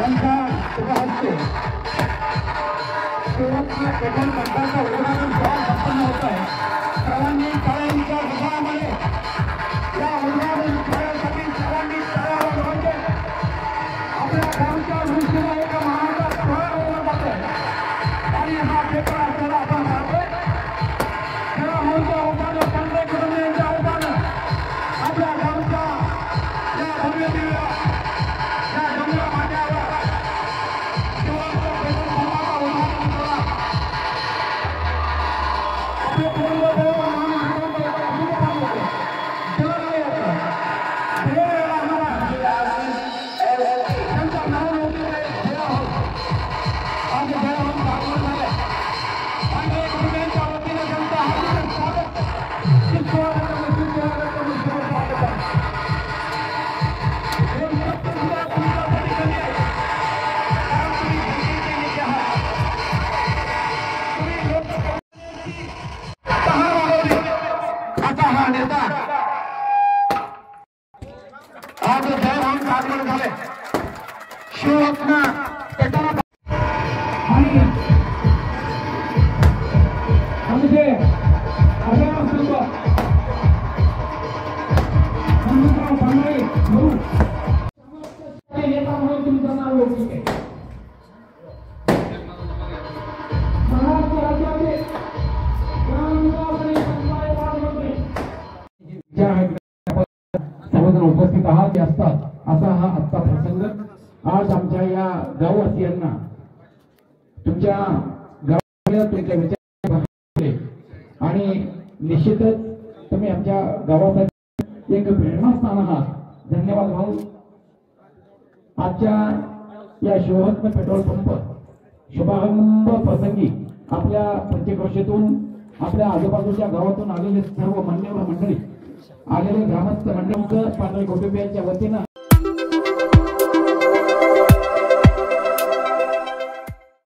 यांच्या उपहस्ते पेट्रोल पंपाचा उद्घाटन सोहळा संपन्न होत आहे। सर्वांनी टाळ्यांच्या गजरामध्ये या उद्घाटन सोहळ्यासाठी सर्वांनी टाळ्या वाजवायच्या। आपल्या गावच्या दृष्टीने एका महानचा सोहळा होऊन जातोय आणि हा पेपर आपल्याला आपण पाहतोय। खरा मोठा उद्घाटन पंडित करून यांच्या उद्घाटन आपल्या गावच्या या भव्य दिव्य या डोंगरा माथ्यावर उपस्थित आहात असतात असा हा आजचा प्रसंग। आज आमच्या या गाववासियांना तुमच्या गावाला तुमच्या विचार आणि निश्चितच तुम्ही आमच्या गावासाठी एक प्रेरणास्थान आहात। धन्यवाद भाऊ। आजच्या या शिवरत्न पेट्रोल पंप शुभारंभ प्रसंगी आपल्या पंचक्रोशीतून आपल्या आजूबाजूच्या गावातून आलेले सर्व मान्यवर मंडळी आलेले ग्रामस्थ मंडळींचं पाटण कुटुंबियांच्या वतीनं